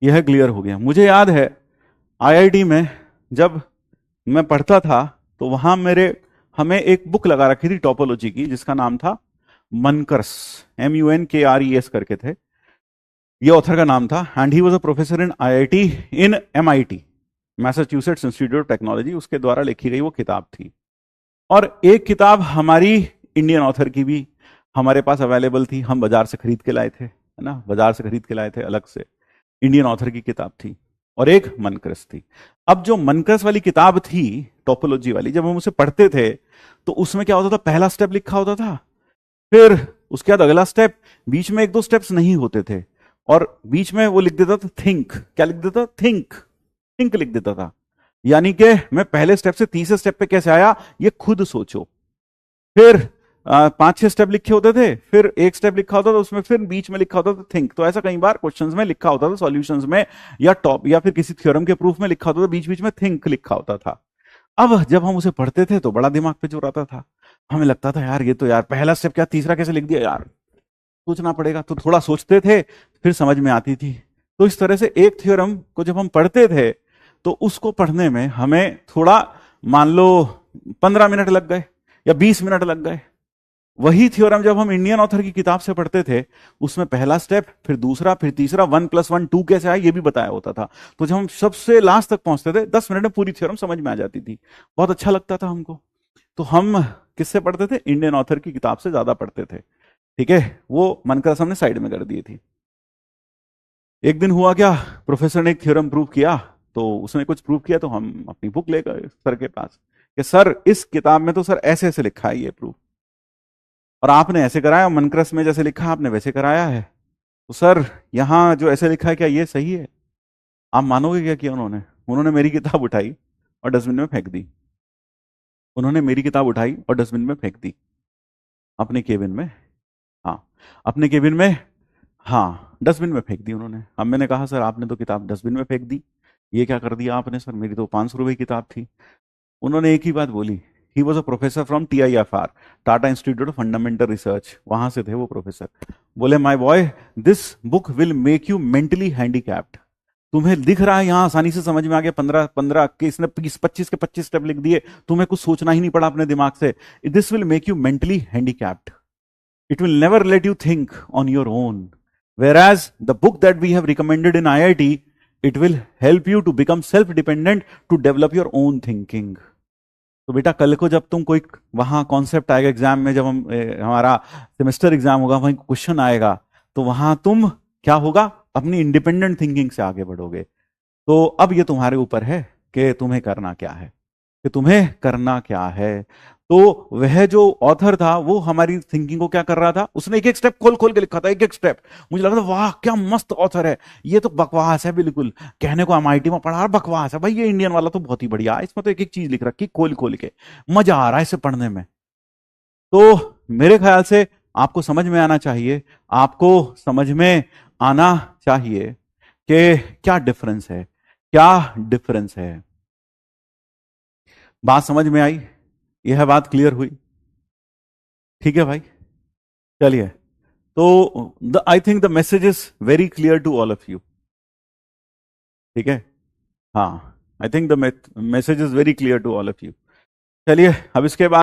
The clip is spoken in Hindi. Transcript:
यह क्लियर हो गया। मुझे याद है आईआईटी में जब मैं पढ़ता था तो वहां हमें एक बुक लगा रखी थी टोपोलॉजी की, जिसका नाम था मनकर्स, MUNKRES करके थे, ये ऑथर का नाम था। And he was a professor in IIT in MIT, Massachusetts institute of technology, उसके द्वारा लिखी गई वो किताब थी। और एक किताब हमारी इंडियन ऑथर की भी हमारे पास अवेलेबल थी, हम बाजार से खरीद के लाए थे, है ना, बाजार से खरीद के लाए थे, अलग से इंडियन ऑथर की किताब थी, और एक मनकर्स थी। अब जो मनकर्स वाली किताब थी टोपोलॉजी वाली, जब हम उसे पढ़ते थे तो उसमें क्या होता था, पहला स्टेप लिखा होता था, फिर उसके बाद अगला स्टेप, बीच में एक दो स्टेप्स नहीं होते थे, और बीच में वो लिख देता था थिंक। क्या लिख देता? थिंक। थिंक लिख देता था, यानी कि मैं पहले स्टेप से तीसरे स्टेप पे कैसे आया ये खुद सोचो। फिर 5-6 स्टेप लिखे होते थे, फिर एक स्टेप लिखा होता था उसमें, फिर बीच में लिखा होता था थिंक। तो ऐसा कई बार क्वेश्चंस में लिखा होता था, सॉल्यूशंस में या टॉप या फिर किसी थ्योरम के प्रूफ में लिखा होता था, बीच बीच में थिंक लिखा होता था। अब जब हम उसे पढ़ते थे तो बड़ा दिमाग पे जोर आता था, हमें लगता था यार ये तो यार पहला स्टेप क्या तीसरा कैसे लिख दिया यार, सोचना पड़ेगा। तो थोड़ा सोचते थे, फिर समझ में आती थी। तो इस तरह से एक थ्योरम को जब हम पढ़ते थे तो उसको पढ़ने में हमें थोड़ा, मान लो 15 मिनट लग गए या 20 मिनट लग गए। वही थ्योरम जब हम इंडियन ऑथर की किताब से पढ़ते थे, उसमें पहला स्टेप, फिर दूसरा, फिर तीसरा, 1 + 1 2 कैसे आए ये भी बताया होता था। तो जब हम सबसे लास्ट तक पहुंचते थे 10 मिनट में पूरी थ्योरम समझ में आ जाती थी, बहुत अच्छा लगता था हमको। तो हम किससे पढ़ते थे? इंडियन ऑथर की किताब से ज्यादा पढ़ते थे। ठीक है, वो मनकर्स हमने साइड में कर दी थी। एक दिन हुआ क्या, प्रोफेसर ने एक थ्योरम प्रूव किया, तो उसने कुछ प्रूव किया तो हम अपनी बुक ले गए सर के पास कि सर इस किताब में तो सर ऐसे ऐसे लिखा है ये प्रूफ, और आपने ऐसे कराया, मनकर्स में जैसे लिखा आपने वैसे कराया है, तो सर यहां जो ऐसे लिखा है क्या ये सही है? आप मानोगे क्या किया उन्होंने? उन्होंने मेरी किताब उठाई और डस्टबिन में फेंक दी। उन्होंने मेरी किताब उठाई और डस्टबिन में फेंक दी, अपने केबिन में। हाँ, अपने केबिन में, हाँ डस्टबिन में फेंक दी उन्होंने। अब मैंने कहा सर आपने तो किताब डस्टबिन में फेंक दी, ये क्या कर दिया आपने? सर मेरी तो 500 रुपए की किताब थी। उन्होंने एक ही बात बोली, he was a professor from TIFR, Tata institute of fundamental research, वहां से थे वो प्रोफेसर। बोले my boy, this book will make you mentally handicapped. तुम्हें दिख रहा है यहां आसानी से समझ में आ गया, 15 के इसने 25 के 25 स्टेप लिख दिए, तुम्हें कुछ सोचना ही नहीं पड़ा अपने दिमाग से। This will make you mentally handicapped, it will never let you think on your own, whereas the book that we have recommended in IIT, it will help you to become self dependent, to develop your own thinking. तो बेटा कल को जब तुम कोई वहां कॉन्सेप्ट आएगा एग्जाम में, जब हमारा सेमेस्टर एग्जाम होगा, वहीं क्वेश्चन आएगा, तो वहां तुम क्या होगा, अपनी इंडिपेंडेंट थिंकिंग से आगे बढ़ोगे। तो अब ये तुम्हारे ऊपर है कि तुम्हें करना क्या है, कि तुम्हें करना क्या है। तो वह जो ऑथर था वो हमारी थिंकिंग को क्या कर रहा था, उसने एक एक स्टेप खोल खोल के लिखा था, एक एक स्टेप। मुझे लगा था वाह क्या मस्त ऑथर है, ये तो बकवास है बिल्कुल, कहने को MIT में पढ़ा बकवास है भाई, ये इंडियन वाला तो बहुत ही बढ़िया है, इसमें तो एक एक चीज लिख रखी खोल खोल के, मजा आ रहा है इसे पढ़ने में। तो मेरे ख्याल से आपको समझ में आना चाहिए, आपको समझ में आना चाहिए कि क्या डिफरेंस है, क्या डिफरेंस है। बात समझ में आई? यह बात क्लियर हुई? ठीक है भाई, चलिए। तो I think the message is very clear to all of you. ठीक है, हाँ, I think the message is very clear to all of you. चलिए अब इसके बाद